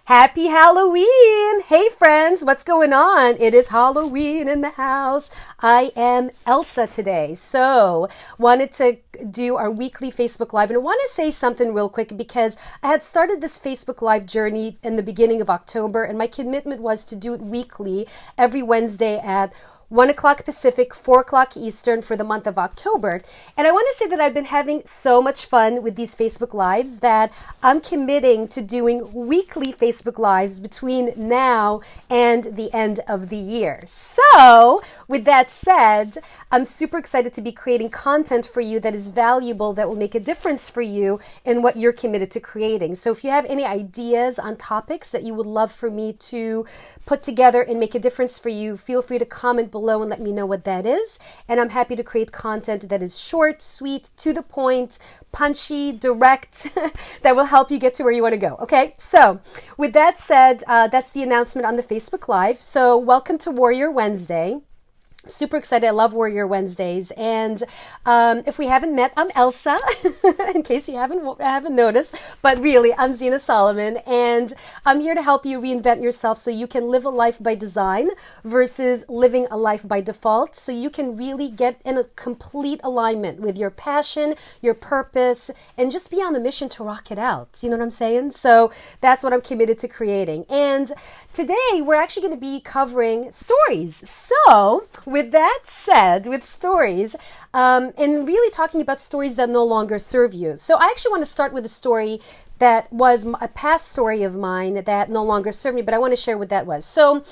Happy Halloween! Hey friends, what's going on? It is Halloween in the house. I am Elsa today. So, wanted to do our weekly Facebook Live. And I want to say something real quick because I had started this Facebook Live journey in the beginning of October, and my commitment was to do it weekly every Wednesday at 1 o'clock Pacific, 4 o'clock Eastern for the month of October. And I want to say that I've been having so much fun with these Facebook Lives that I'm committing to doing weekly Facebook Lives between now and the end of the year. So, with that said, I'm super excited to be creating content for you that is valuable, that will make a difference for you in what you're committed to creating. So if you have any ideas on topics that you would love for me to put together and make a difference for you, feel free to comment below and let me know what that is. And I'm happy to create content that is short, sweet, to the point, punchy, direct, that will help you get to where you want to go. Okay, so with that said, that's the announcement on the Facebook Live. So welcome to Warrior Wednesday. Super excited. I love Warrior Wednesdays. And if we haven't met, I'm Elsa, in case you haven't noticed. But really, I'm Zena Solomon, and I'm here to help you reinvent yourself so you can live a life by design versus living a life by default. So you can really get in a complete alignment with your passion, your purpose, and just be on the mission to rock it out. You know what I'm saying? So that's what I'm committed to creating. And today, we're actually going to be covering stories. So, with that said, with stories, and really talking about stories that no longer serve you. So I actually want to start with a story that was a past story of mine that no longer served me, but I want to share what that was. So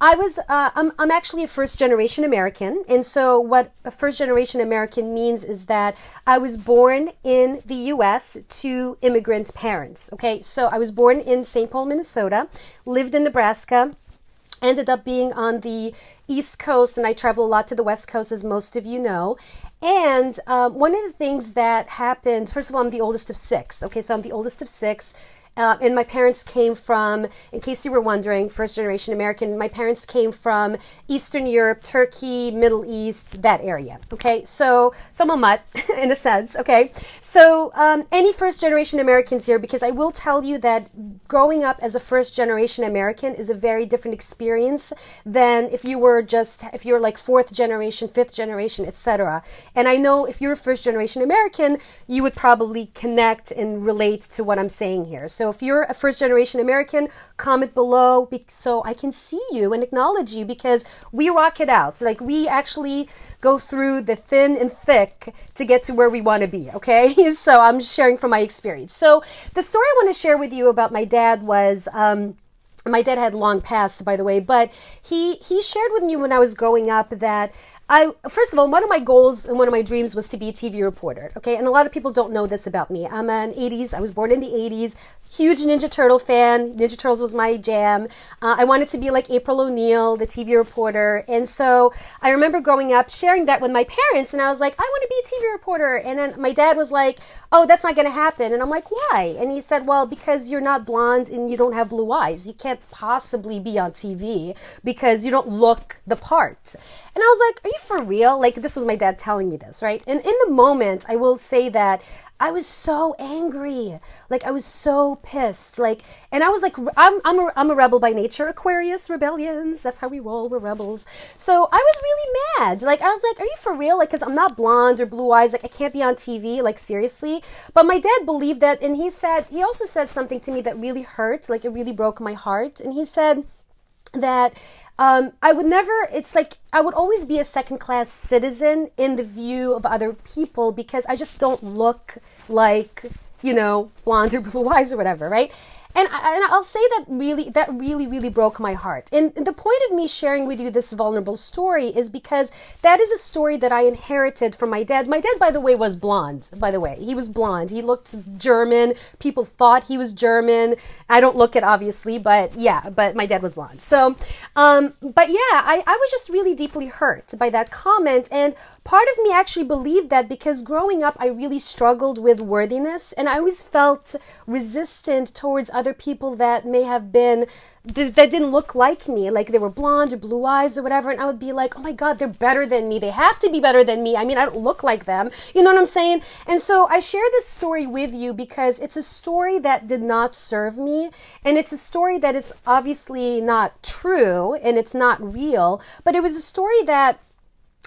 I'm actually a first generation American. And so what a first generation American means is that I was born in the US to immigrant parents. Okay, so I was born in St. Paul, Minnesota, lived in Nebraska, ended up being on the East Coast, and I travel a lot to the West Coast, as most of you know. And one of the things that happened, first of all, I'm the oldest of six. Okay, so I'm the oldest of six. And my parents came from, in case you were wondering, first generation American, my parents came from Eastern Europe, Turkey, Middle East, that area. Okay, so I'm a mutt in a sense. Okay, so any first generation Americans here, because I will tell you that growing up as a first generation American is a very different experience than if you're like fourth generation, fifth generation, etc. And I know if you're a first generation American, you would probably connect and relate to what I'm saying here. So if you're a first generation American, comment below so I can see you and acknowledge you, because we rock it out. So like we actually go through the thin and thick to get to where we want to be, okay? So I'm sharing from my experience. So the story I want to share with you about my dad was, my dad had long passed, by the way, but he shared with me when I was growing up that first of all, one of my goals and one of my dreams was to be a TV reporter, okay? And a lot of people don't know this about me. I was born in the 80s, huge Ninja Turtle fan. Ninja Turtles was my jam. I wanted to be like April O'Neil, the TV reporter. And so I remember growing up sharing that with my parents, and I was like, I want to be a TV reporter. And then my dad was like, oh, that's not going to happen. And I'm like, why? And he said, well, because you're not blonde and you don't have blue eyes. You can't possibly be on TV because you don't look the part. And I was like, are you for real? Like, this was my dad telling me this, right? And in the moment, I will say that I was so angry. Like, I was so pissed. Like, and I was like, I'm a rebel by nature. Aquarius, rebellions. That's how we roll. We're rebels. So I was really mad. Like, I was like, are you for real? Like, because I'm not blonde or blue eyes. Like, I can't be on TV. Like, seriously. But my dad believed that. And he also said something to me that really hurt. Like, it really broke my heart. And he said that I would always be a second-class citizen in the view of other people because I just don't look like, blonde or blue eyes or whatever, right? And I'll say that really broke my heart. And the point of me sharing with you this vulnerable story is because that is a story that I inherited from my dad. My dad, by the way, was blonde, by the way. He was blonde. He looked German. People thought he was German. I don't look it, obviously, but my dad was blonde. So, I was just really deeply hurt by that comment. And part of me actually believed that because growing up, I really struggled with worthiness, and I always felt resistant towards other other people that may have been that didn't look like me, like they were blonde or blue eyes or whatever, and I would be like, oh my God, they're better than me. They have to be better than me. I mean, I don't look like them. You know what I'm saying? And so I share this story with you because it's a story that did not serve me, and it's a story that is obviously not true, and it's not real, but it was a story that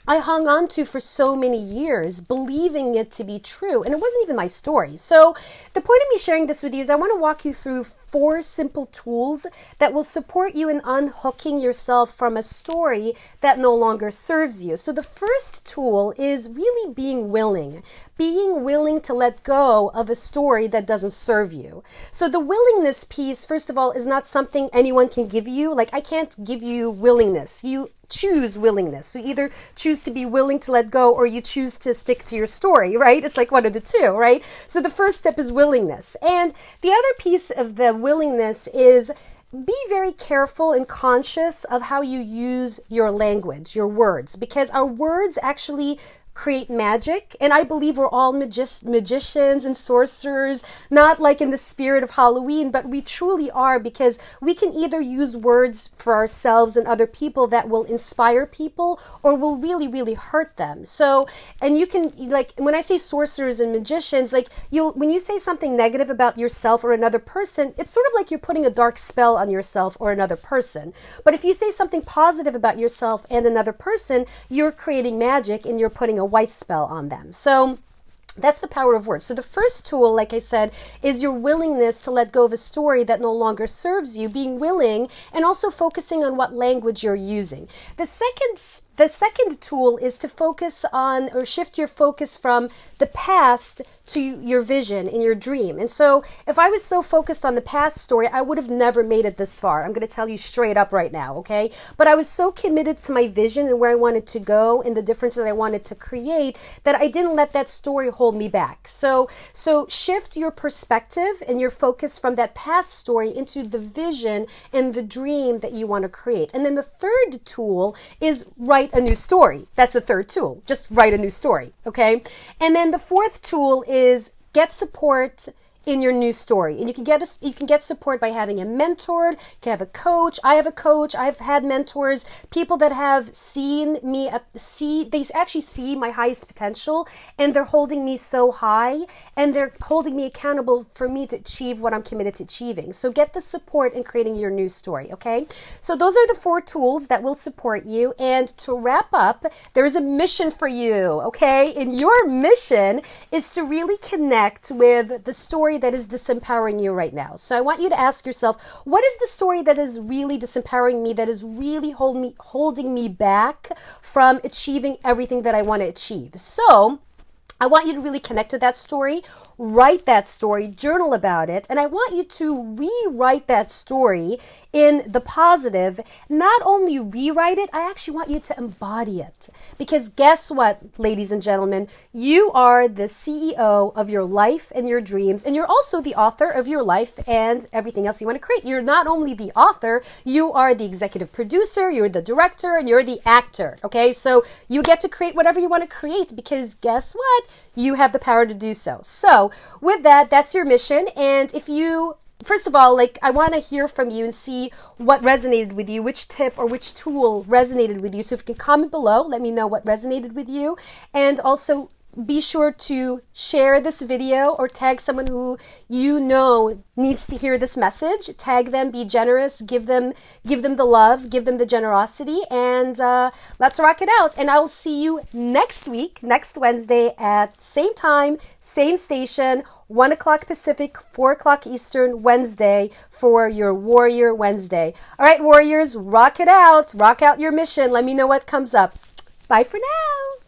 I hung on to for so many years, believing it to be true. And it wasn't even my story. So the point of me sharing this with you is I want to walk you through 4 simple tools that will support you in unhooking yourself from a story that no longer serves you. So the first tool is really being willing to let go of a story that doesn't serve you. So the willingness piece, first of all, is not something anyone can give you. Like, I can't give you willingness. You choose willingness. You either choose to be willing to let go or you choose to stick to your story, right? It's like one of the two, right? So the first step is willingness. And the other piece of the willingness is be very careful and conscious of how you use your language, your words, because our words actually create magic, and I believe we're all magicians and sorcerers, not like in the spirit of Halloween, but we truly are, because we can either use words for ourselves and other people that will inspire people or will really, really hurt them. So, and you can, like, when I say sorcerers and magicians, like, when you say something negative about yourself or another person, it's sort of like you're putting a dark spell on yourself or another person. But if you say something positive about yourself and another person, you're creating magic and you're putting a white spell on them. So that's the power of words. So the first tool, like I said, is your willingness to let go of a story that no longer serves you, being willing, and also focusing on what language you're using. The second tool is to focus on, or shift your focus from the past to your vision and your dream. And so if I was so focused on the past story, I would have never made it this far. I'm going to tell you straight up right now, okay? But I was so committed to my vision and where I wanted to go and the difference that I wanted to create that I didn't let that story hold me back. So shift your perspective and your focus from that past story into the vision and the dream that you want to create. And then the third tool is write a new story. That's the third tool. Just write a new story, okay? And then the fourth tool is get support in your new story. And you can get support by having a mentor, you can have a coach. I have a coach. I've had mentors, people that have seen me they actually see my highest potential, and they're holding me so high, and they're holding me accountable for me to achieve what I'm committed to achieving. So get the support in creating your new story, okay? So those are the 4 tools that will support you. And to wrap up, there is a mission for you, okay? And your mission is to really connect with the story that is disempowering you right now. So I want you to ask yourself, what is the story that is really disempowering me, that is really holding me back from achieving everything that I want to achieve? So I want you to really connect to that story, write that story, journal about it, and I want you to rewrite that story in the positive. Not only rewrite it, I actually want you to embody it. Because guess what, ladies and gentlemen, you are the CEO of your life and your dreams, and you're also the author of your life and everything else you want to create. You're not only the author, you are the executive producer, you're the director, and you're the actor, okay? So you get to create whatever you want to create, because guess what? You have the power to do so. So with that, that's your mission. And if you, first of all, like, I want to hear from you and see what resonated with you, which tip or which tool resonated with you. So if you can comment below, let me know what resonated with you. And also be sure to share this video or tag someone who you know needs to hear this message. Tag them, be generous, give them the love, give them the generosity, and let's rock it out. And I will see you next week, next Wednesday at same time, same station, 1 o'clock Pacific, 4 o'clock Eastern, Wednesday, for your Warrior Wednesday. All right, warriors, rock it out. Rock out your mission. Let me know what comes up. Bye for now.